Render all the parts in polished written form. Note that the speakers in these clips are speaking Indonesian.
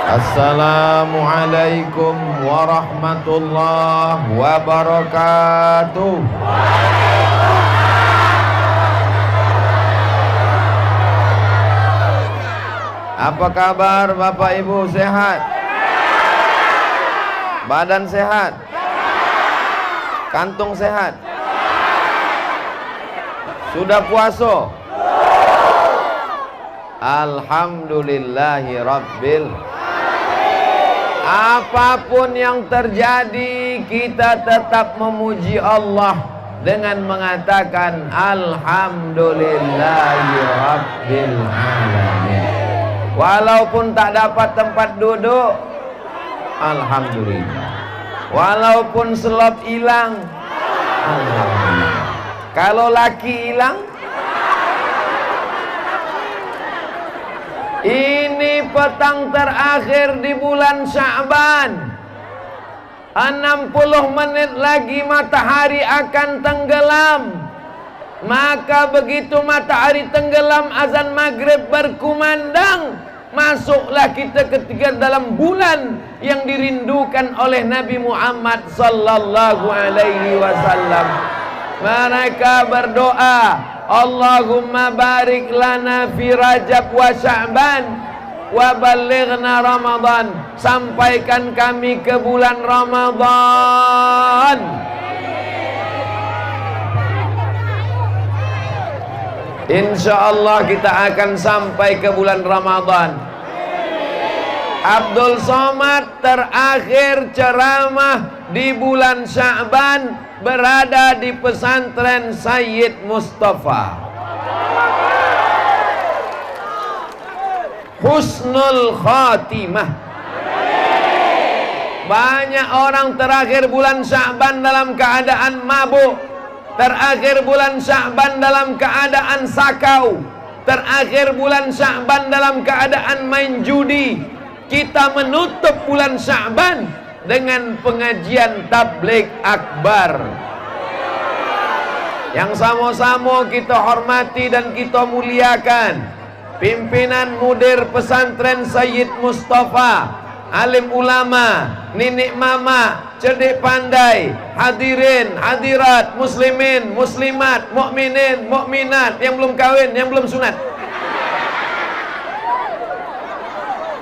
Assalamualaikum warahmatullahi wabarakatuh. Apa kabar Bapak Ibu, sehat? Badan sehat? Kantung sehat? Sudah puasa? Alhamdulillahi Rabbil. Apapun yang terjadi, kita tetap memuji Allah dengan mengatakan Alhamdulillahi Rabbil Alamin. Walaupun tak dapat tempat duduk, alhamdulillah. Walaupun selop hilang, alhamdulillah. Kalau laki hilang, ini petang terakhir di bulan Sya'ban. 60 menit lagi matahari akan tenggelam. Maka begitu matahari tenggelam, azan maghrib berkumandang, masuklah kita ketika dalam bulan yang dirindukan oleh Nabi Muhammad sallallahu alaihi wasallam. Mereka berdoa, Allahumma barik lana fi Rajab wa Sya'ban wa balighna Ramadan. Sampaikan kami ke bulan Ramadan. Insyaallah kita akan sampai ke bulan Ramadan. Abdul Somad terakhir ceramah di bulan Sya'ban berada di pesantren Sayyid Mustafa. Husnul Khatimah. Banyak orang terakhir bulan Sya'ban dalam keadaan mabuk, terakhir bulan Sya'ban dalam keadaan sakau, terakhir bulan Sya'ban dalam keadaan main judi. Kita menutup bulan Sya'ban dengan pengajian tabligh akbar yang sama-sama kita hormati dan kita muliakan. Pimpinan mudir pesantren Sayyid Mustafa, alim ulama, nenek mama, cerdik pandai, hadirin, hadirat, muslimin, muslimat, mukminin, mukminat, yang belum kawin, yang belum sunat,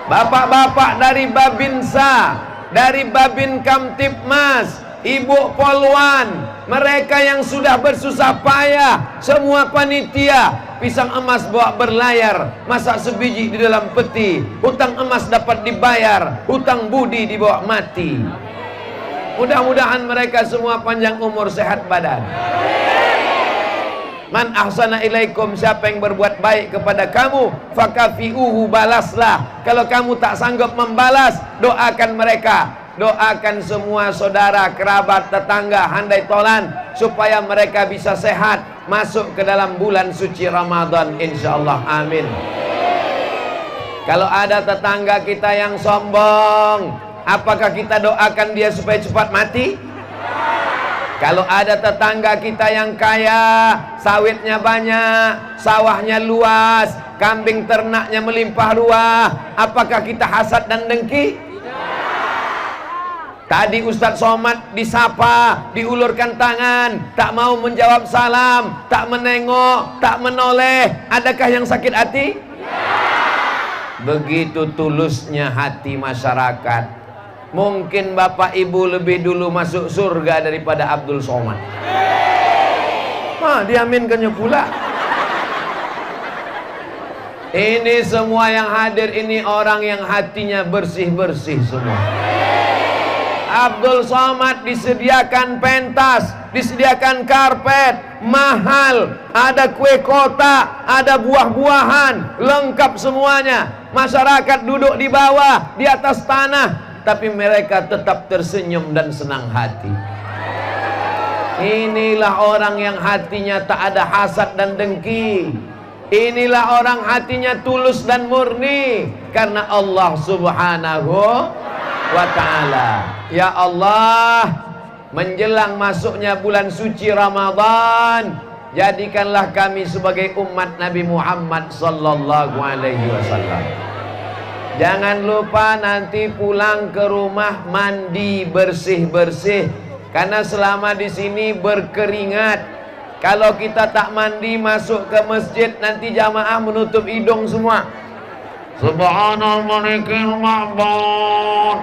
bapak-bapak dari Babinsa, dari Babin Kamtipmas, ibu Polwan, mereka yang sudah bersusah payah, semua panitia, pisang emas bawa berlayar, masak sebiji di dalam peti, hutang emas dapat dibayar, hutang budi dibawa mati. Mudah-mudahan mereka semua panjang umur, sehat badan. Man ahsana ilaikum, siapa yang berbuat baik kepada kamu, fakafiuhu, balaslah. Kalau kamu tak sanggup membalas, doakan mereka. Doakan semua saudara, kerabat, tetangga, handai tolan, supaya mereka bisa sehat masuk ke dalam bulan suci Ramadan, insyaallah, amin. Kalau ada tetangga kita yang sombong, apakah kita doakan dia supaya cepat mati? Kalau ada tetangga kita yang kaya, sawitnya banyak, sawahnya luas, kambing ternaknya melimpah ruah, apakah kita hasad dan dengki? Tadi Ustadz Somad disapa, diulurkan tangan, tak mau menjawab salam, tak menengok, tak menoleh. Adakah yang sakit hati? Begitu tulusnya hati masyarakat. Mungkin Bapak Ibu lebih dulu masuk surga daripada Abdul Somad. Diaminkannya pula. Ini semua yang hadir ini orang yang hatinya bersih-bersih semua. Abdul Somad disediakan pentas, disediakan karpet mahal, ada kue kotak, ada buah-buahan, lengkap semuanya. Masyarakat duduk di bawah, di atas tanah, tapi mereka tetap tersenyum dan senang hati. Inilah orang yang hatinya tak ada hasad dan dengki. Inilah orang hatinya tulus dan murni karena Allah Subhanahu wa ta'ala. Ya Allah, menjelang masuknya bulan suci Ramadan, jadikanlah kami sebagai umat Nabi Muhammad sallallahu alaihi wasallam Jangan lupa nanti pulang ke rumah mandi bersih-bersih, karena selama di sini berkeringat. Kalau kita tak mandi masuk ke masjid, nanti jamaah menutup hidung semua. Subhanallahil ma'bud.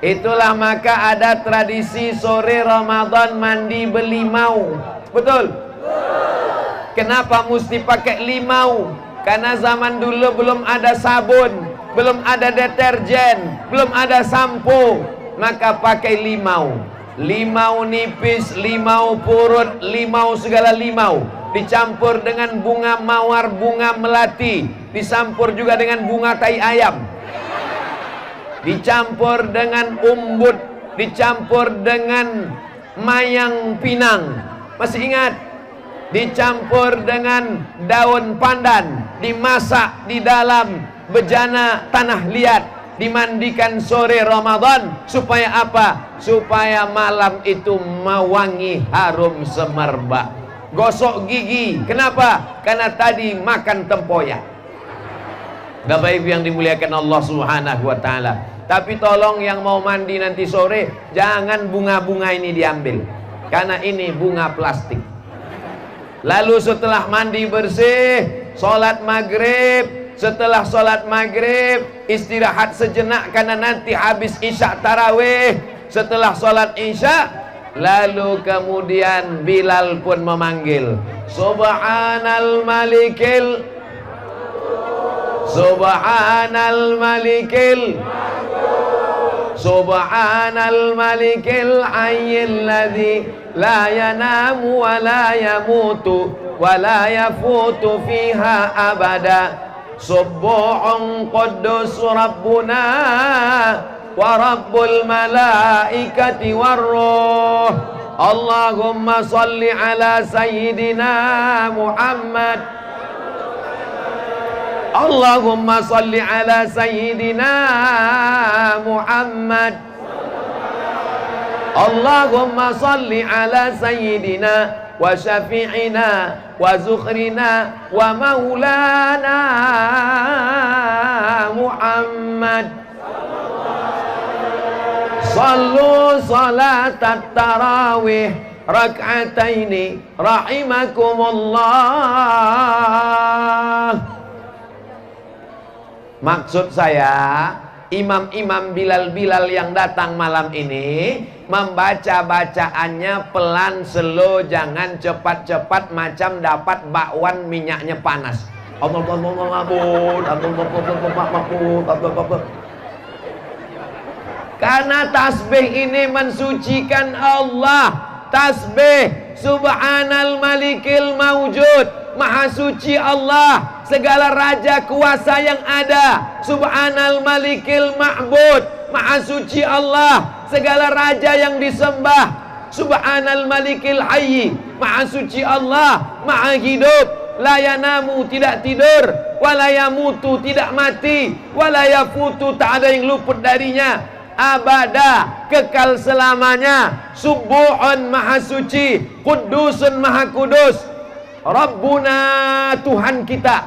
Itulah maka ada tradisi sore Ramadan mandi belimau. Betul? Kenapa mesti pakai limau? Karena zaman dulu belum ada sabun, belum ada deterjen, belum ada sampo, maka pakai limau. Limau nipis, limau purut, limau segala limau, dicampur dengan bunga mawar, bunga melati, dicampur juga dengan bunga tai ayam, dicampur dengan umbut, dicampur dengan mayang pinang. Masih ingat? Dicampur dengan daun pandan, dimasak di dalam bejana tanah liat, dimandikan sore Ramadan. Supaya apa? Supaya malam itu mewangi harum semerbak. Gosok gigi. Kenapa? Karena tadi makan tempoyak. Bapak Ibu yang dimuliakan Allah Subhanahu wa ta'ala. Tapi tolong yang mau mandi nanti sore, jangan bunga-bunga ini diambil, karena ini bunga plastik. Lalu setelah mandi bersih, sholat maghrib. Setelah sholat maghrib, istirahat sejenak karena nanti habis isya tarawih. Setelah sholat isya, lalu kemudian Bilal pun memanggil, Subhanal Malikil, Subhanal Malikil, Subhanal Malikil Hayyil Ladzi la yanamu wa la yamutu wa la yafutu fiha abada. Subbuhun Quddus Rabbuna wa Rabbul Malaikati warruh. Allahumma salli ala Sayyidina Muhammad. Allahumma salli ala Sayyidina Muhammad. Allahumma salli ala Sayyidina wa syafi'ina wa zukhrina wa maulana Muhammad. Sallu salatat tarawih rak'ataini rahimakumullah. Maksud saya, imam-imam Bilal-Bilal yang datang malam ini membaca bacaannya pelan, slow, jangan cepat-cepat macam dapat bakwan minyaknya panas. Karena tasbih ini mensucikan Allah. Tasbih Subhanal Malikil Mawjud, Maha suci Allah, segala raja kuasa yang ada. Subhanal Malikil Ma'bud, Maha suci Allah, segala raja yang disembah. Subhanal Malikil Hayy, Maha suci Allah, Maha hidup. La yanamu, tidak tidur, wala yamutu, tidak mati, wala yafutu, tak ada yang luput darinya, abada, kekal selamanya. Subuhun, Maha suci, Qudusun, Maha kudus. Rabbuna, Tuhan kita,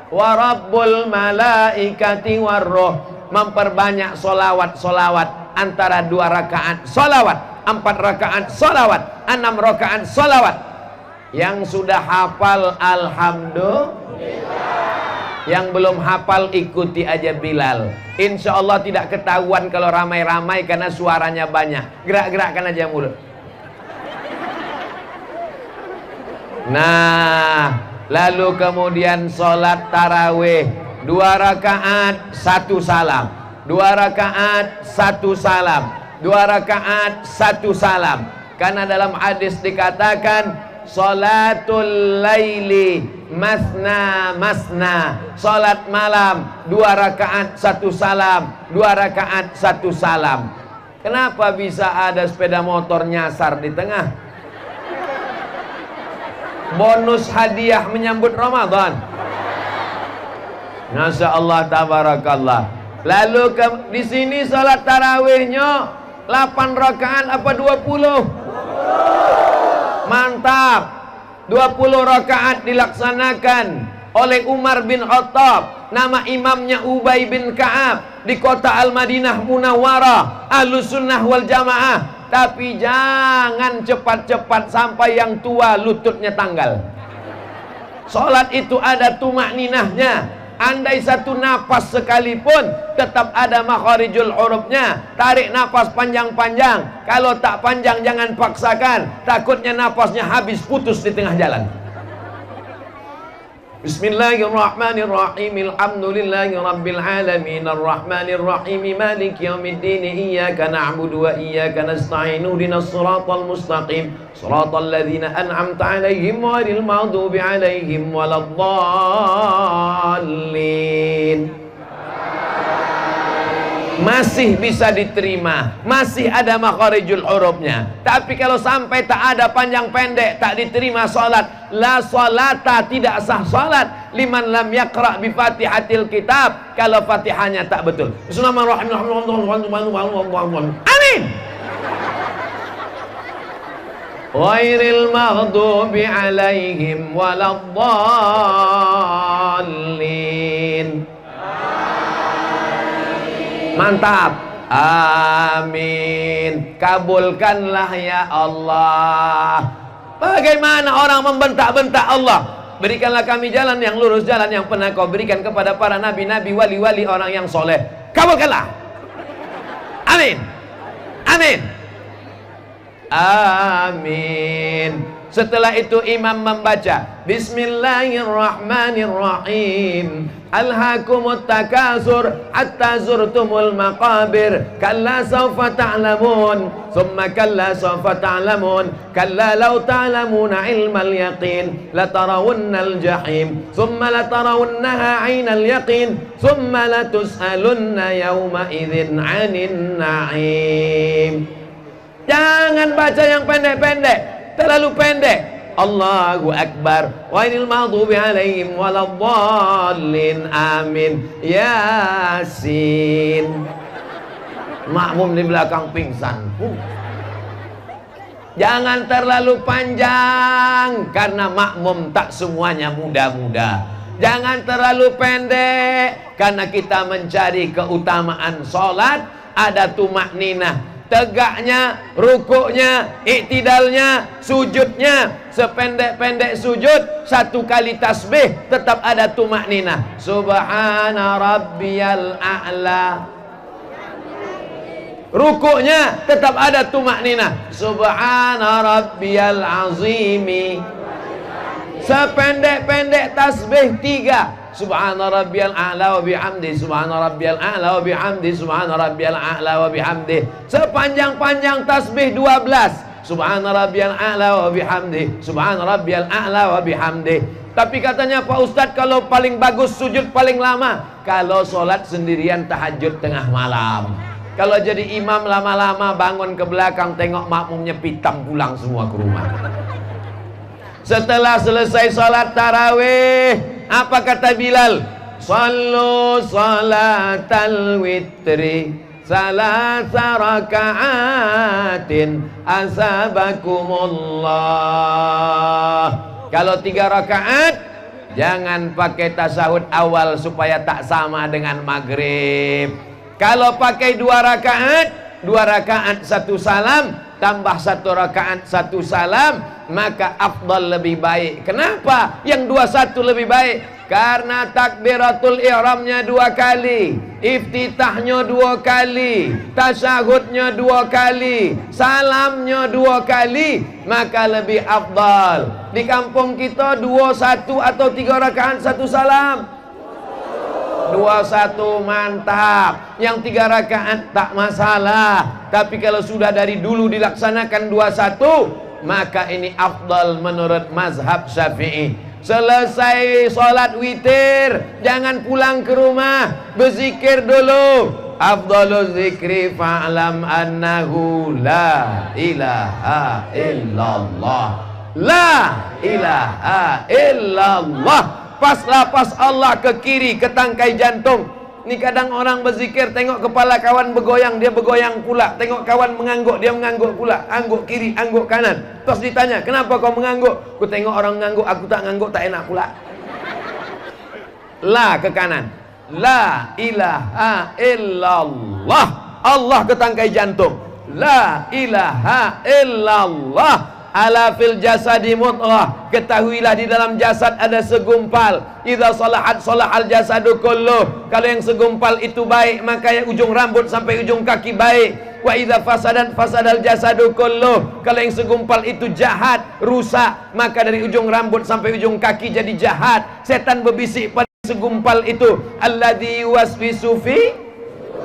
wa Rabbul Malaikati warruh. Memperbanyak solawat-solawat, antara 2 rakaat solawat, 4 rakaat solawat, 6 rakaat solawat. Yang sudah hafal alhamdulillah, yang belum hafal ikuti aja Bilal. Insya Allah tidak ketahuan kalau ramai-ramai karena suaranya banyak. Gerak-gerakkan aja mulut. Nah, lalu kemudian sholat tarawih 2 rakaat 1 salam, 2 rakaat 1 salam, 2 rakaat 1 salam. Karena dalam hadis dikatakan sholatul laili masna masna, sholat malam 2 rakaat 1 salam, 2 rakaat 1 salam. Kenapa bisa ada sepeda motor nyasar di tengah? Bonus hadiah menyambut Ramadan. Masya Allah, tabarakallah. Lalu di sini sholat tarawihnya 8 rakaat apa 20? Mantap. 20 rakaat dilaksanakan oleh Umar bin Khattab. Nama imamnya Ubay bin Ka'ab, di kota Al-Madinah Munawwarah, Ahlus Sunnah wal Jamaah. Tapi jangan cepat-cepat sampai yang tua lututnya tanggal. Sholat itu ada tumakninahnya. Andai satu napas sekalipun tetap ada makharijul hurufnya. Tarik napas panjang-panjang. Kalau tak panjang jangan paksakan, takutnya napasnya habis, putus di tengah jalan. Bismillahirrahmanirrahim. Alhamdulillahi rabbil alamin, arrahmanir rahim, maliki yaumiddin, iyyaka na'budu wa iyyaka nasta'in, ihdinas siratal mustaqim, siratal ladzina an'amta 'alaihim ghairil maghdubi 'alaihim waladdallin. Masih bisa diterima, masih ada makharijul hurufnya. Tapi kalau sampai tak ada panjang pendek, tak diterima salat. La salata, tidak sah salat liman lam yaqra bi Fatihatil kitab, kalau Fatihahnya tak betul. Bismillahirrahmanirrahim. Amin. Ghairil maghdubi 'alaihim waladdallin. Mantap. Amin. Kabulkanlah ya Allah. Bagaimana orang membentak-bentak Allah? Berikanlah kami jalan yang lurus, jalan yang pernah kau berikan kepada para nabi-nabi, wali-wali, orang yang soleh. Kabulkanlah. Amin. Amin. Amin. Setelah itu imam membaca Bismillahirrahmanirrahim. Alhaakumut takasur hatta zurtumul maqabir. Kalla sawfa ta'lamun, thumma kalla sawfa ta'lamun, kalla law ta'lamuna ilmal yaqin latarawunnal jahim, thumma latarawunnaha 'ainal yaqin, thumma latus'alunna yawma idzin 'anin na'im. Jangan baca yang pendek-pendek, terlalu pendek. Allahu Akbar. Ghairil maghdubi 'alaihim waladdallin. Amin. Yasin. Makmum di belakang pingsan. Jangan terlalu panjang, karena makmum tak semuanya muda-muda. Jangan terlalu pendek, karena kita mencari keutamaan sholat. Ada tumakninah, tegaknya, rukuknya, iktidalnya, sujudnya. Sependek-pendek sujud, satu kali tasbih tetap ada tumakninah. Subhana rabbiyal a'la. Rukuknya tetap ada tumakninah. Subhana rabbiyal azimi. Sependek-pendek tasbih 3. Subhana rabbiyal a'la wa bihamdi, subhana rabbiyal a'la wa bihamdi, subhana rabbiyal a'la wa bihamdi. Sepanjang-panjang tasbih 12. Subhana rabbiyal a'la wa bihamdi, subhana rabbiyal a'la wa bihamdi. Tapi katanya Pak Ustadz, kalau paling bagus sujud paling lama kalau sholat sendirian tahajud tengah malam. Kalau jadi imam lama-lama bangun ke belakang, tengok makmumnya pitam pulang semua ke rumah. Setelah selesai sholat tarawih, apa kata Bilal? Sallu salatal witri salasa raka'atin asabakumullah. Kalau 3 rakaat, jangan pakai tasahud awal supaya tak sama dengan maghrib. Kalau pakai 2 rakaat, 2 rakaat 1 salam, tambah 1 rakaat 1 salam, maka afdal lebih baik. Kenapa yang 21 lebih baik? Karena takbiratul ihramnya 2 kali, iftitahnya 2 kali, tasyahudnya 2 kali, salamnya 2 kali, maka lebih afdal. Di kampung kita 21 atau 3 rakaat 1 salam. 21 mantap. Yang 3 rakaat tak masalah. Tapi kalau sudah dari dulu dilaksanakan 21, maka ini afdal menurut mazhab Syafi'i. Selesai sholat witir, jangan pulang ke rumah, berzikir dulu. Afdalul zikri fa'lam annahu la ilaha illallah. La ilaha illallah. Pas lapas Allah ke kiri, ke tangkai jantung. Ini kadang orang berzikir, tengok kepala kawan bergoyang, dia bergoyang pula. Tengok kawan mengangguk, dia mengangguk pula. Angguk kiri, angguk kanan. Terus ditanya, kenapa kau mengangguk? Aku tengok orang mengangguk, aku tak mengangguk, tak enak pula. La ke kanan. La ilaha illallah. Allah ke tangkai jantung. La ilaha illallah. Ala fil jasadi mudghah. Ketahuilah di dalam jasad ada segumpal. Idza salahat salahal jasadu kulluh. Kalau yang segumpal itu baik, maka yang ujung rambut sampai ujung kaki baik. Wa idza fasadat fasadal jasadu kulluh. Kalau yang segumpal itu jahat, rusak, maka dari ujung rambut sampai ujung kaki jadi jahat. Setan berbisik pada segumpal itu. Alladzi waswisu fi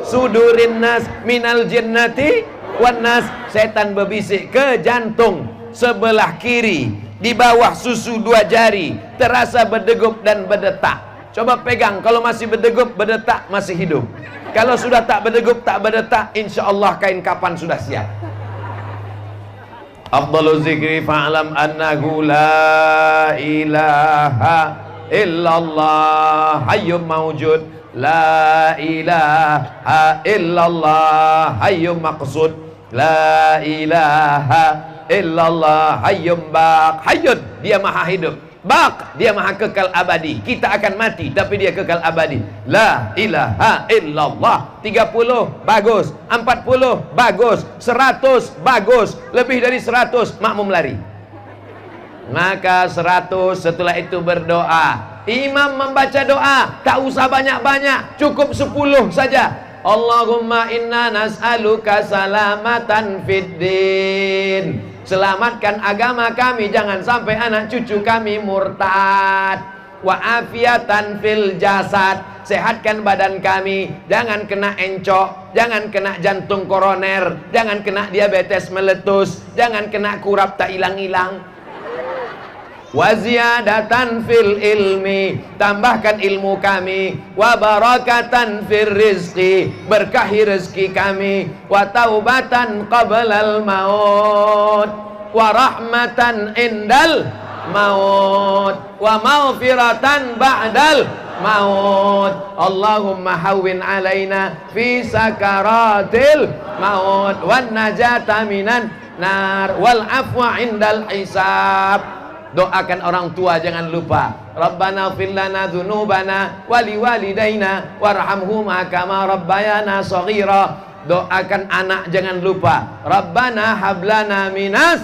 sudurin nas minal jinnati wan nas. Setan berbisik ke jantung sebelah kiri, di bawah susu 2 jari, terasa berdegup dan berdetak. Coba pegang, kalau masih berdegup, berdetak, masih hidup. Kalau sudah tak berdegup, tak berdetak, insya Allah kain kapan sudah siap. Afdalu zikri fa'alam annahu la ilaha illallah hayyum mawjud. La ilaha illallah hayyum maqsud. La ilaha illallah hayyum baq. Hayyun, dia maha hidup. Baq, dia maha kekal abadi. Kita akan mati, tapi dia kekal abadi. La ilaha illallah. 30 bagus, 40 bagus, 100 bagus, lebih dari 100 makmum lari. Maka 100, setelah itu berdoa. Imam membaca doa, tak usah banyak-banyak, cukup 10 saja. Allahumma inna nas'aluka salamatan fid din. Selamatkan agama kami, jangan sampai anak cucu kami murtad. Wa afiatan fil jasad. Sehatkan badan kami, jangan kena encok, jangan kena jantung koroner, jangan kena diabetes meletus, jangan kena kurap tak hilang-hilang. Wa ziyadatan fil ilmi. Tambahkan ilmu kami. Wa barakatan fil rizqi. Berkahi rezeki kami. Wa taubatan qablal maut. Wa rahmatan indal maut. Wa maghfiratan ba'dal maut. Allahumma hawwin alaina fi sakaratil maut. Wan najata minan nar. Wal afwa indal hisab. Doakan orang tua, jangan lupa. Rabbana fil lana dzunubana wali walidaina warhamhuma kama rabbayana shaghira. Doakan anak, jangan lupa. Rabbana hablana minas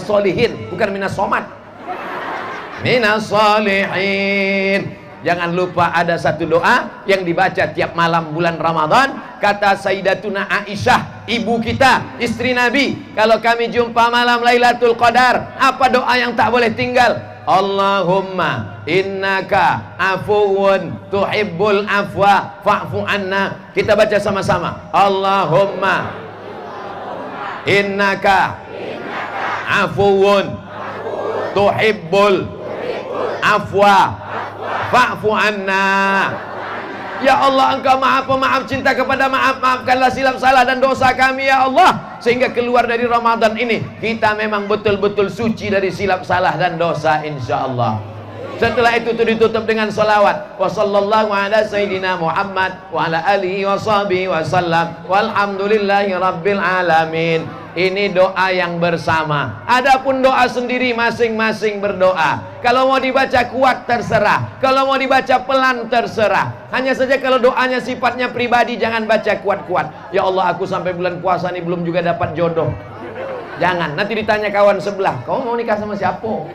solihin, bukan minas somat. Minas solihin. Jangan lupa ada satu doa yang dibaca tiap malam bulan Ramadan. Kata Sayyidatuna Aisyah, ibu kita, istri Nabi, kalau kami jumpa malam Lailatul Qadar, apa doa yang tak boleh tinggal? Allahumma innaka afuwun tuhibbul afwa fa'fu anna. Kita baca sama-sama. Allahumma innaka afuwun tuhibbul afwa fa'fu anna. Ya Allah, Engkau maha pemaaf, cinta kepada maafkanlah silap salah dan dosa kami ya Allah, sehingga keluar dari Ramadan ini kita memang betul-betul suci dari silap salah dan dosa insyaallah. Setelah itu ditutup dengan salawat. Wa sallallahu ala sayyidina Muhammad wa ala alihi wa sahbihi wa sallam. Walhamdulillahi rabbil alamin. Ini doa yang bersama. Adapun doa sendiri masing-masing berdoa. Kalau mau dibaca kuat terserah, kalau mau dibaca pelan terserah. Hanya saja kalau doanya sifatnya pribadi, jangan baca kuat-kuat. Ya Allah, aku sampai bulan puasa ini belum juga dapat jodoh. Jangan, nanti ditanya kawan sebelah, kamu mau nikah sama siapa?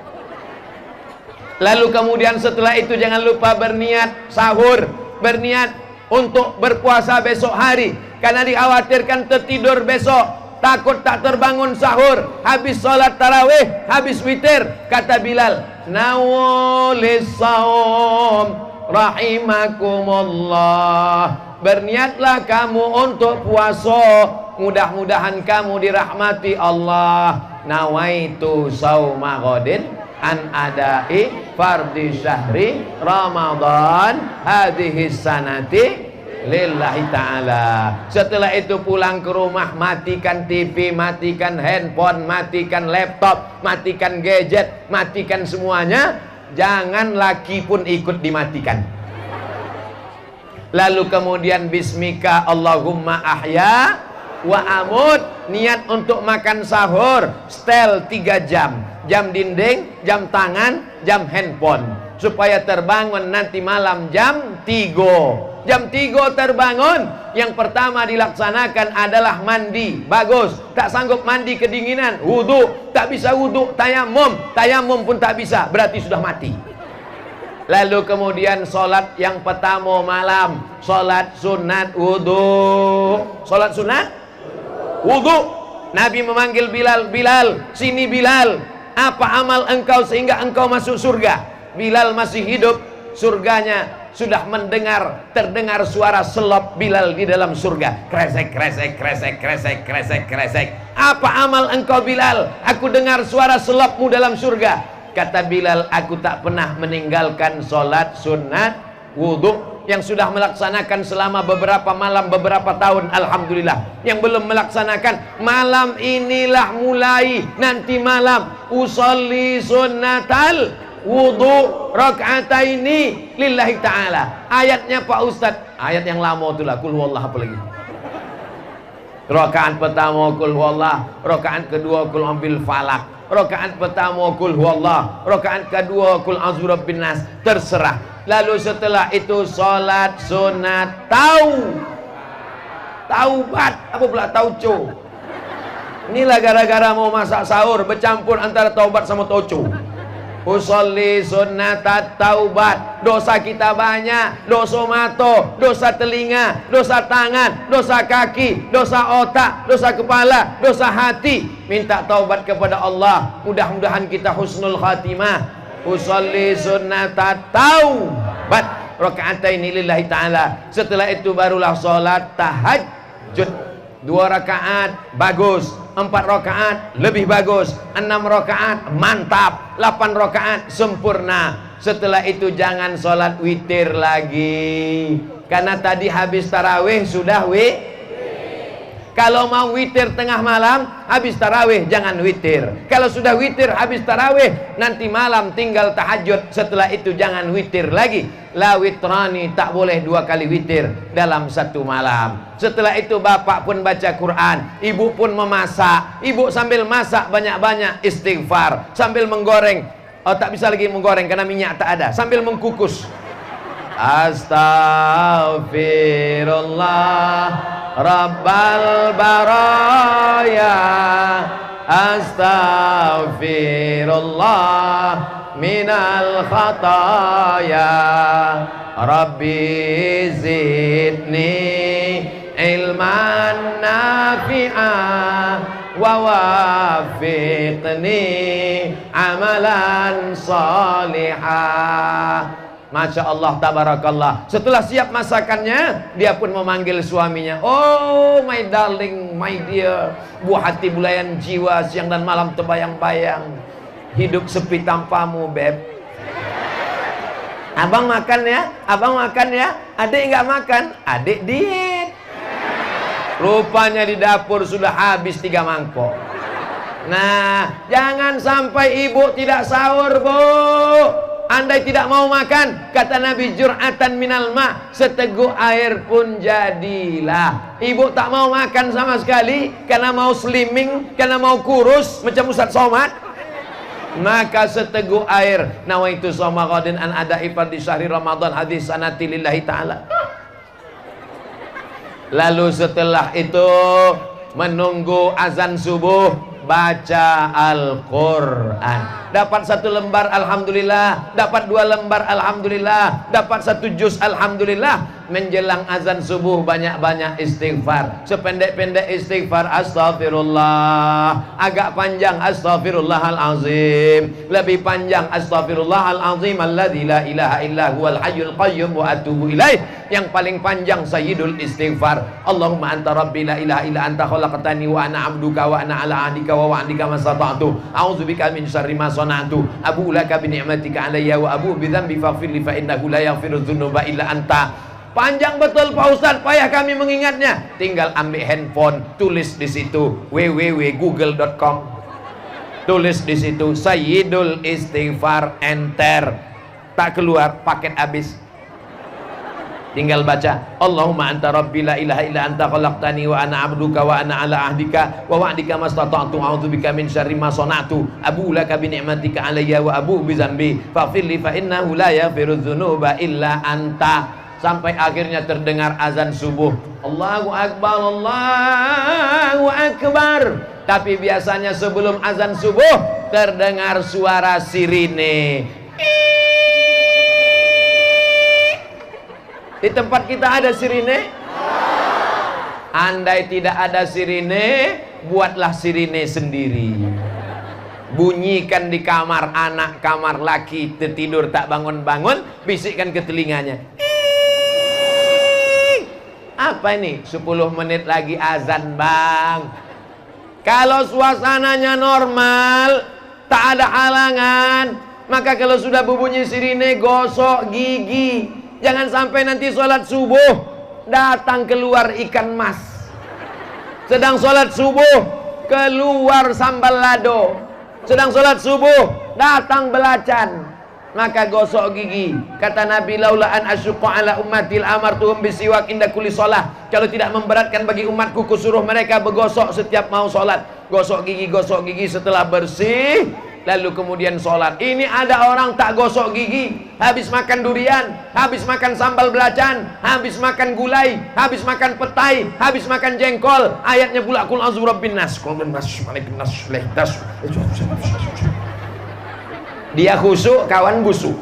Lalu kemudian setelah itu jangan lupa berniat sahur, berniat untuk berpuasa besok hari, karena dikhawatirkan tertidur besok, takut tak terbangun sahur, habis sholat tarawih, habis witir. Kata Bilal, nawulis saum rahimakumullah. Berniatlah kamu untuk puasa, mudah-mudahan kamu dirahmati Allah. Nawaitu sauma ghadin an adai fardhi syahri Ramadan hadhihi sanati lillahi ta'ala. Setelah itu pulang ke rumah, matikan TV, matikan handphone, matikan laptop, matikan gadget, matikan semuanya. Jangan laki pun ikut dimatikan. Lalu kemudian bismika Allahumma ahya wa amut. Niat untuk makan sahur, setel 3 jam. Jam dinding, jam tangan, jam handphone. supaya terbangun nanti malam jam 3. Jam 3 terbangun, yang pertama dilaksanakan adalah mandi. Bagus, tak sanggup mandi kedinginan, wudu. Tak bisa wudu, tayamum. Tayamum pun tak bisa, berarti sudah mati. Lalu kemudian sholat yang pertama malam, sholat sunat wudu. Sholat sunat wudu. Nabi memanggil Bilal, Bilal, sini Bilal, apa amal engkau sehingga engkau masuk surga? Bilal masih hidup, surganya sudah terdengar suara selop Bilal di dalam surga. Kresek, kresek, kresek, kresek, kresek, kresek. Apa amal engkau Bilal? Aku dengar suara selopmu dalam surga. Kata Bilal, aku tak pernah meninggalkan sholat sunat wudu. Yang sudah melaksanakan selama beberapa malam, beberapa tahun, alhamdulillah. Yang belum melaksanakan, malam inilah mulai. Nanti malam, usolli sunnatal wudu raka'ataini lillahi ta'ala. Ayatnya Pak Ustadz, ayat yang lama itulah, kul huwallah apa lagi. Rakaat pertama kul huwallah, rakaat kedua kul ambil falak, rakaat pertama kul huwallah, rakaat kedua kul a'udzu birabbin nas, terserah. Lalu setelah itu sholat sunat taubat. Apa pula tauco? Inilah gara-gara mau masak sahur bercampur antara taubat sama tauco. Usolli sunnatat taubat. Dosa kita banyak, dosa mata, dosa telinga, dosa tangan, dosa kaki, dosa otak, dosa kepala, dosa hati. Minta taubat kepada Allah. Mudah-mudahan kita husnul khatimah. Usolli sunnatat taubat raka'ataini lillahi ta'ala. Setelah itu barulah sholat tahajud. 2 rakaat bagus, 4 rakaat lebih bagus, 6 rakaat mantap, 8 rakaat sempurna. Setelah itu jangan sholat witir lagi, karena tadi habis tarawih sudah Kalau mau witir tengah malam, habis tarawih jangan witir. Kalau sudah witir habis tarawih, nanti malam tinggal tahajud. Setelah itu jangan witir lagi. La witrani, tak boleh 2 kali witir dalam 1 malam. Setelah itu bapak pun baca Quran, ibu pun memasak. Ibu sambil masak banyak-banyak istighfar, sambil menggoreng. Oh, tak bisa lagi menggoreng karena minyak tak ada. Sambil mengkukus. Astaghfirullah Rabbal baraya, astaghfirullah minal khataya, Rabbi zidni ilman nafi'ah wa wafiqni amalan salihah. Masya Allah, tabarakallah. Setelah siap masakannya, dia pun memanggil suaminya. Oh my darling, my dear, buah hati bulayan jiwa, siang dan malam terbayang-bayang. Hidup sepi tanpamu, beb. Abang makan ya, abang makan ya. Adik nggak makan, adik diet. Rupanya di dapur sudah habis 3 mangkok. Nah, jangan sampai ibu tidak sahur, bu. Andai tidak mau makan, kata Nabi, jur'atan minal ma', seteguk air pun jadilah. Ibu tak mau makan sama sekali karena mau slimming, karena mau kurus macam Ustaz Somad, maka seteguk air. Nawaitu shoma ghadin an ada'i fardhi syahri Ramadan, hadis sanati lillahi ta'ala. Lalu setelah itu menunggu azan subuh, baca Al-Quran. Dapat 1 lembar alhamdulillah, dapat 2 lembar alhamdulillah, dapat 1 juz alhamdulillah. Menjelang azan subuh banyak-banyak istighfar. Sependek-pendek istighfar astaghfirullah, agak panjang astaghfirullahalazim, lebih panjang astaghfirullahalazim alladzi la ilaha illa huwal hayyul qayyum wa atubu ilaih. Yang paling panjang sayyidul istighfar, Allahumma anta rabbi la ilaha illa anta khalaqtani wa ana abduka wa ana ala ahdika wa wa'dika mastata'tu, a'udzubika min syarri ma sana'tu, abu laka bi ni'matika alayya wa abu bi dzambi faghfirli fa innahu la yaghfiru dzunuba illa anta. Panjang betul Pak Ustadz, payah kami mengingatnya. Tinggal ambil handphone, tulis di situ www.google.com. Tulis di situ Sayyidul Istighfar, enter. Tak keluar, paket habis. Tinggal baca, Allahumma anta rabbi la ilaha illa anta khalaqtani wa ana abduka wa ana ala ahdika wa wa'dika mastata'tu a'udzubika min syarri ma sana'tu abu laka bi ni'matika alayya wa abu bi dzambi faghfirli fa innahu la yaghfiru dzunuba illa anta. Sampai akhirnya terdengar azan subuh. Allahu akbar, Allahu akbar. Tapi biasanya sebelum azan subuh terdengar suara sirine. Di tempat kita ada sirine? Andai tidak ada sirine, buatlah sirine sendiri. Bunyikan di kamar anak, kamar laki, tertidur tak bangun-bangun, bisikkan ke telinganya. Apa ini? 10 menit lagi azan, bang. Kalau suasananya normal, tak ada halangan, maka kalau sudah berbunyi sirine, gosok gigi. Jangan sampai nanti sholat subuh datang keluar ikan mas. Sedang sholat subuh keluar sambal lado. Sedang sholat subuh datang belacan. Maka gosok gigi. Kata Nabi, laula an asyqa ala ummatil amartuhum bisiwak inda kulli shalah. Kalau tidak memberatkan bagi umatku, kusuruh mereka bergosok setiap mau sholat. Gosok gigi setelah bersih, lalu kemudian sholat. Ini ada orang tak gosok gigi, habis makan durian, habis makan sambal belacan, habis makan gulai, habis makan petai, habis makan jengkol. Ayatnya pula qul a'udzu birabbin nas, qul nas malikin nas lehdas. Dia khusyuk, kawan busuk.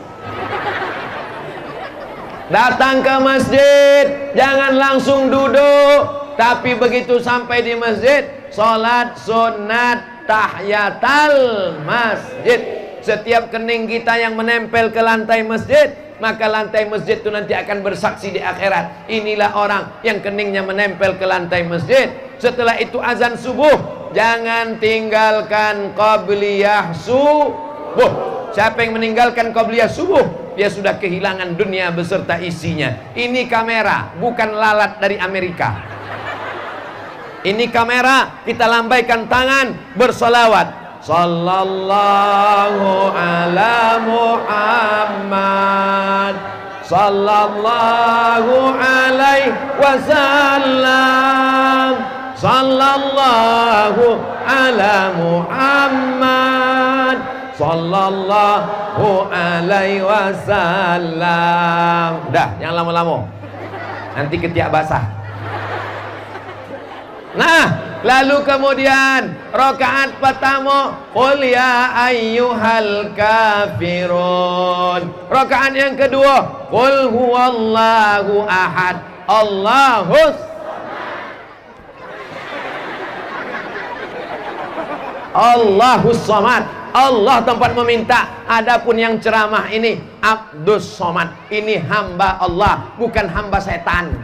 Datang ke masjid, jangan langsung duduk, tapi begitu sampai di masjid, sholat sunat tahiyatul masjid. Setiap kening kita yang menempel ke lantai masjid, maka lantai masjid itu nanti akan bersaksi di akhirat. Inilah orang yang keningnya menempel ke lantai masjid. Setelah itu azan subuh, jangan tinggalkan qabliyah subuh. Siapa yang meninggalkan qabliyah subuh, dia sudah kehilangan dunia beserta isinya. Ini kamera, bukan lalat dari Amerika. Ini kamera, kita lambaikan tangan bersolawat. Sallallahu ala Muhammad, sallallahu alaihi wasallam, sallallahu ala Muhammad, sallallahu alaihi wasallam. Udah, jangan lama-lama, nanti ketiak basah. Nah, lalu kemudian rakaat pertama, qul ya ayyuhal kafirun. Rakaat yang kedua, qul huwallahu ahad, Allahus samad. Allah tempat meminta. Adapun yang ceramah ini Abdus Somad. Ini hamba Allah, bukan hamba setan.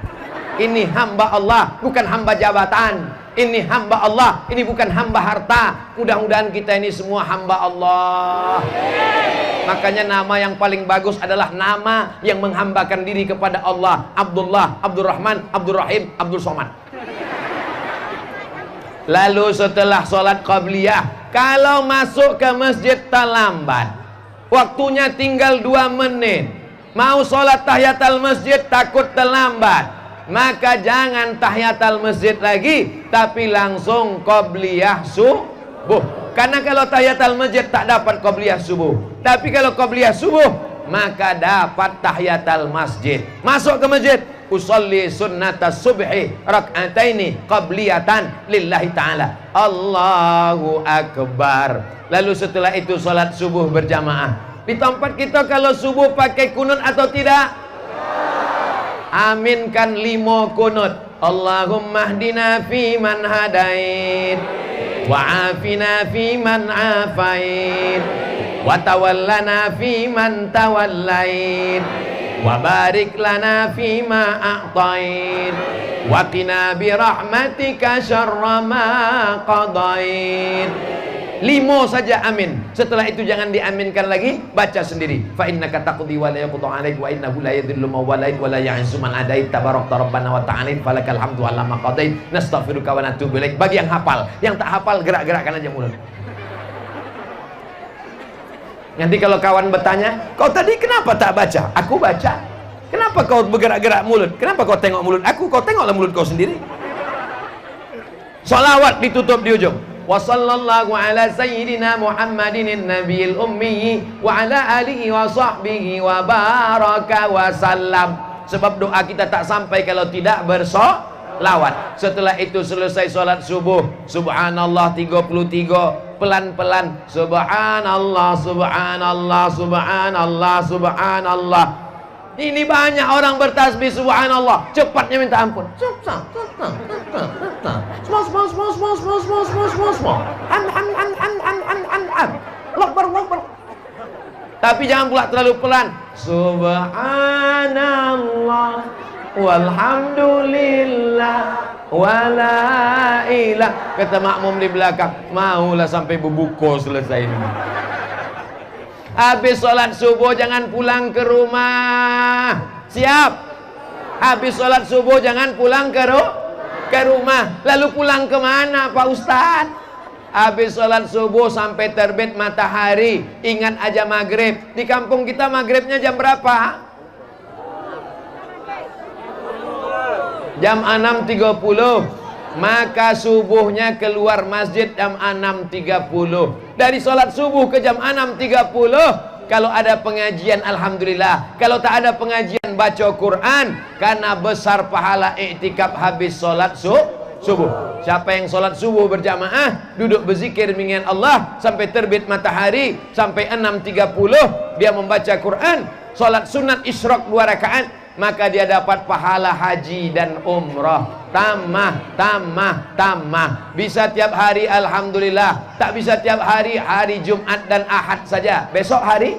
Ini hamba Allah, bukan hamba jabatan. Ini hamba Allah, ini bukan hamba harta. Mudah-mudahan kita ini semua hamba Allah. Makanya nama yang paling bagus adalah nama yang menghambakan diri kepada Allah. Abdullah, Abdurrahman, Abdurrahim, Abdul Somad. Lalu setelah sholat qabliyah, kalau masuk ke masjid terlambat, waktunya tinggal 2 menit, mau sholat tahiyatul masjid takut terlambat, maka jangan tahiyatul masjid lagi, tapi langsung qabliyah subuh. Karena kalau tahiyatul masjid tak dapat qabliyah subuh, tapi kalau qabliyah subuh maka dapat tahiyatul masjid. Masuk ke masjid, usolli sunnatas subhi rak'ataini qabliyatan lillahi ta'ala, Allahu akbar. Lalu setelah itu salat subuh berjamaah. Di tempat kita kalau subuh pakai kunut atau tidak? Aminkan 5 kunut. Allahumma hdina fi man hadait, wa afina fi man afait, wa tawallana fi man tawallait, wa barik lana fima a'tain, wa qina bi rahmatika syarra ma qadait. 5 saja amin. Setelah itu jangan diaminkan lagi, baca sendiri. Fa innaka taqdi wa la yuqda 'alaik wa innahu la yadhillu man walait wa la ya'izzu man adait tabarakta rabbana wa ta'ala falakal hamdu 'ala ma qadait nastaghfiruka wa natubu ilaik. Bagi yang hafal, yang tak hafal gerak-gerakkan aja mulut. Nanti kalau kawan bertanya, kau tadi kenapa tak baca? Aku baca. Kenapa kau bergerak-gerak mulut? Kenapa kau tengok mulut aku? Kau tengoklah mulut kau sendiri. Salawat ditutup di ujung. Wa sallallahu ala sayyidina Muhammadin nabiyil ummi wa ala alihi wa sahbihi wa baraka wa sallam. Sebab doa kita tak sampai kalau tidak bersolawat. Setelah itu selesai solat subuh, subhanallah 33, pelan-pelan subhanallah, subhanallah, subhanallah, subhanallah. Ini banyak orang bertasbih subhanallah, cepatnya minta ampun. Tapi jangan pula terlalu pelan. Subhanallah walhamdulillah wala ilah. Kata makmum di belakang, maulah sampai berbuka selesai ini. Habis sholat subuh jangan pulang ke rumah. Siap? Habis sholat subuh jangan pulang ke rumah. Lalu pulang kemana Pak Ustadz? Habis sholat subuh sampai terbit matahari, ingat aja maghrib. Di kampung kita maghribnya jam berapa? Jam 6.30. Maka subuhnya keluar masjid jam 6.30. Dari sholat subuh ke jam 6.30. Kalau ada pengajian alhamdulillah. Kalau tak ada pengajian baca Quran. Karena besar pahala iktikaf habis sholat subuh. Siapa yang sholat subuh berjamaah, duduk berzikir mengingat Allah sampai terbit matahari, sampai 6.30 dia membaca Quran, sholat sunat isyraq 2 rakaat, maka dia dapat pahala haji dan umrah. Tamah. Bisa tiap hari alhamdulillah. Tak bisa tiap hari, hari Jumat dan Ahad saja. Besok hari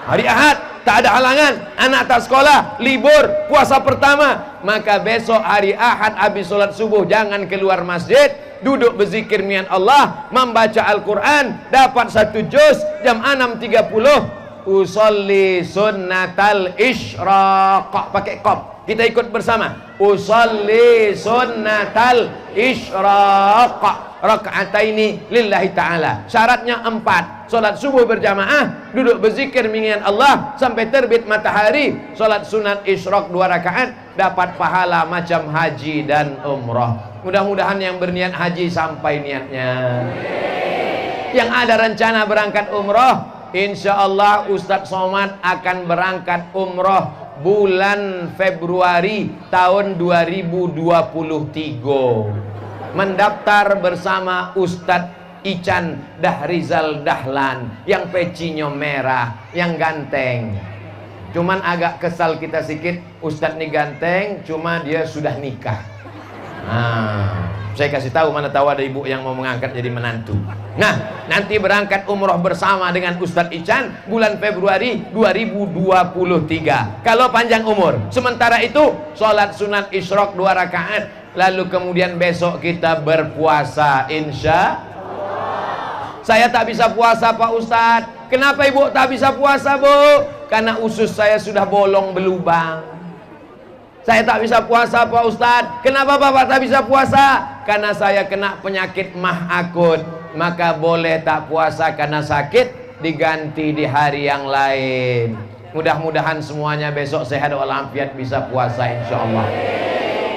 Ahad, tak ada halangan, anak tak sekolah, libur, puasa pertama, maka besok hari Ahad habis sholat subuh jangan keluar masjid, duduk berzikir mengingat Allah, membaca Al-Quran, dapat 1 juz. Jam 6.30 usolli sunnatal isyraq, pakai qaf. Kita ikut bersama. Usolli sunnatal isyraq raka'ataini lillahi ta'ala. Syaratnya 4. Salat subuh berjamaah, duduk berzikir mengingat Allah sampai terbit matahari. Salat sunat isyraq 2 rakaat, dapat pahala macam haji dan umrah. Mudah-mudahan yang berniat haji sampai niatnya. Yang ada rencana berangkat umrah, insyaallah Ustadz Somad akan berangkat umrah bulan Februari tahun 2023. Mendaftar bersama Ustadz Ican Dahrizal Dahlan yang pecinya merah, yang ganteng. Cuman agak kesal kita sedikit, Ustadz ini ganteng, cuma dia sudah nikah. Saya kasih tahu, mana tahu ada ibu yang mau mengangkat jadi menantu. Nah, nanti berangkat umroh bersama dengan Ustadz Ican bulan Februari 2023. Kalau panjang umur. Sementara itu, sholat sunat isyraq 2 rakaat. Lalu kemudian besok kita berpuasa, insya Allah. Saya tak bisa puasa Pak Ustadz. Kenapa ibu tak bisa puasa Bu? Karena usus saya sudah bolong belubang. Saya tak bisa puasa Pak Ustadz. Kenapa Bapak tak bisa puasa? Karena saya kena penyakit mah akut. Maka boleh tak puasa karena sakit, diganti di hari yang lain. Mudah-mudahan semuanya besok sehat walafiat bisa puasa insya Allah.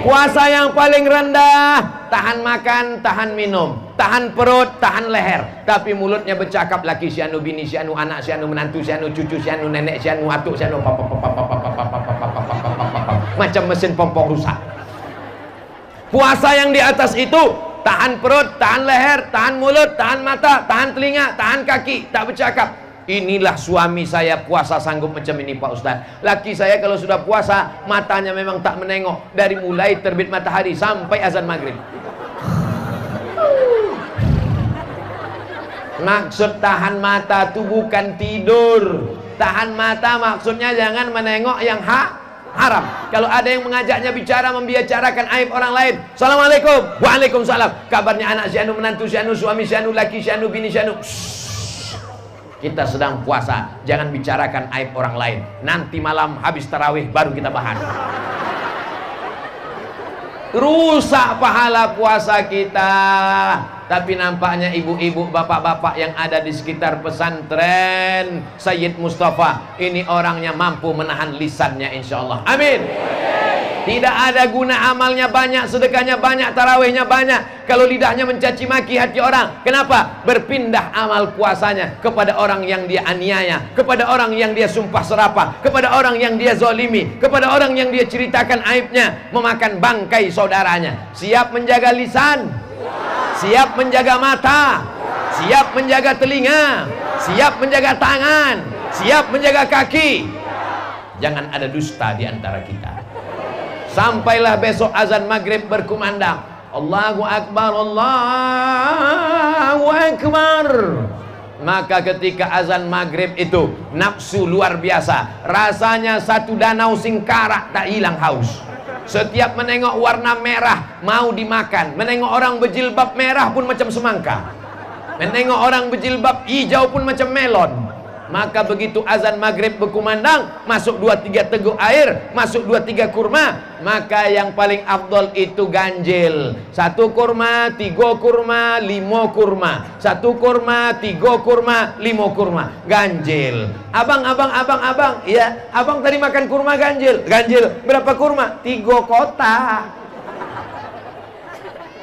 Puasa yang paling rendah, tahan makan, tahan minum, tahan perut, tahan leher, tapi mulutnya bercakap, laki si anu, bini si anu, anak si anu, menantu si anu, cucu si anu, nenek si anu, atuk si anu, macam mesin pompa rusak. Puasa yang di atas itu tahan perut, tahan leher, tahan mulut, tahan mata, tahan telinga, tahan kaki, tak bercakap. Inilah suami saya puasa sanggup macam ini Pak Ustadz. Laki saya kalau sudah puasa, matanya memang tak menengok dari mulai terbit matahari sampai azan maghrib. Maksud tahan mata itu bukan tidur. Tahan mata maksudnya jangan menengok yang haram. Kalau ada yang mengajaknya bicara, membicarakan aib orang lain, Assalamualaikum, Waalaikumsalam, kabarnya anak si anu, menantu si anu, suami si anu, laki si anu, bini si anu. Kita sedang puasa, jangan bicarakan aib orang lain. Nanti malam habis tarawih baru kita bahas. Rusak pahala puasa kita. Tapi nampaknya ibu-ibu, bapak-bapak yang ada di sekitar pesantren Sayyid Mustafa ini orangnya mampu menahan lisannya, insya Allah. Amin. Tidak ada guna amalnya banyak, sedekahnya banyak, tarawihnya banyak, kalau lidahnya mencaci maki hati orang. Kenapa? Berpindah amal puasanya kepada orang yang dia aniaya, kepada orang yang dia sumpah serapah, kepada orang yang dia zolimi, kepada orang yang dia ceritakan aibnya, memakan bangkai saudaranya. Siap menjaga lisan, siap menjaga mata, siap menjaga telinga, siap menjaga tangan, siap menjaga kaki. Jangan ada dusta di antara kita. Sampailah besok azan maghrib berkumandang, Allahu Akbar, Allahu Akbar. Maka ketika azan maghrib itu nafsu luar biasa, rasanya satu danau singkarak tak hilang haus. Setiap menengok warna merah mau dimakan, menengok orang berjilbab merah pun macam semangka, menengok orang berjilbab hijau pun macam melon. Maka begitu azan maghrib berkumandang, masuk 2-3 teguk air, masuk 2-3 kurma, maka yang paling afdol itu ganjil. 1 kurma, 3 kurma, 5 kurma, 1 kurma, 3 kurma, 5 kurma, ganjil. Abang, iya, abang tadi makan kurma ganjil. Ganjil, berapa kurma? 3 kotak.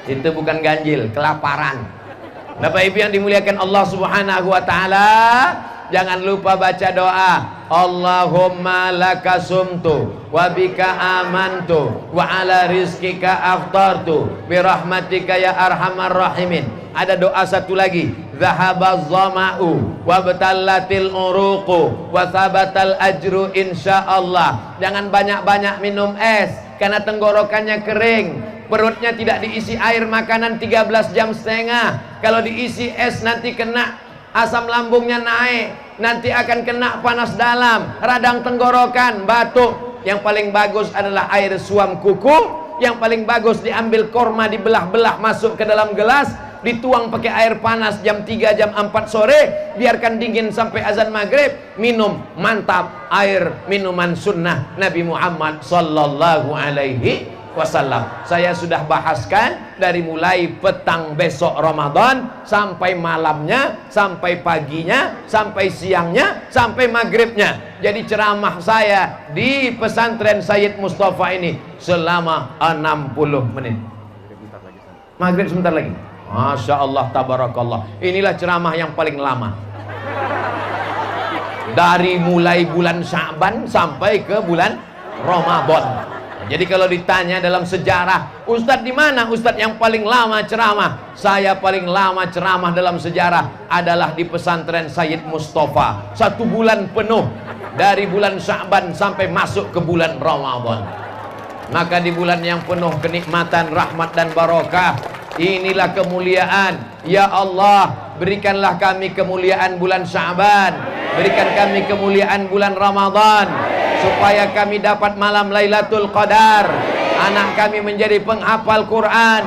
Itu bukan ganjil, kelaparan. Bapak Ibu yang dimuliakan Allah Subhanahu wa taala, jangan lupa baca doa, Allahumma laka sumtu wa bika amantu wa ala rizkika aftartu birahmatika ya arhamar rahimin. Ada doa satu lagi, zahabaz zama'u wa batallatil uruqu wa sabatal ajru insyaallah. Jangan banyak-banyak minum es karena tenggorokannya kering, perutnya tidak diisi air makanan 13 jam setengah. Kalau diisi es nanti kena asam lambungnya naik, nanti akan kena panas dalam, radang tenggorokan, batuk. Yang paling bagus adalah air suam kuku. Yang paling bagus diambil korma, dibelah-belah masuk ke dalam gelas, dituang pakai air panas jam 3 jam 4 sore, biarkan dingin sampai azan maghrib, minum. Mantap, air minuman sunnah Nabi Muhammad sallallahu alaihi wasallam. Saya sudah bahaskan dari mulai petang besok Ramadan sampai malamnya, sampai paginya, sampai siangnya, sampai maghribnya. Jadi ceramah saya di pesantren Sayyid Mustafa ini selama 60 menit. Maghrib sebentar lagi. Masya Allah, tabarakallah. Inilah ceramah yang paling lama. Dari mulai bulan Sya'ban sampai ke bulan Ramadan. Jadi kalau ditanya dalam sejarah, Ustadz di mana Ustadz yang paling lama ceramah? Saya paling lama ceramah dalam sejarah adalah di pesantren Sayyid Mustafa. 1 bulan penuh, dari bulan Sya'ban sampai masuk ke bulan Ramadan. Maka di bulan yang penuh kenikmatan, rahmat dan barokah, inilah kemuliaan. Ya Allah, berikanlah kami kemuliaan bulan Sya'ban, berikan kami kemuliaan bulan Ramadan, supaya kami dapat malam Lailatul Qadar, anak kami menjadi penghafal Quran,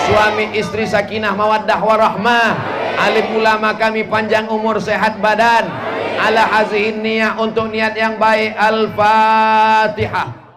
suami istri sakinah mawaddah warahmah, alim ulama kami panjang umur sehat badan. Ala hazihin niyah, untuk niat yang baik. Al-Fatihah.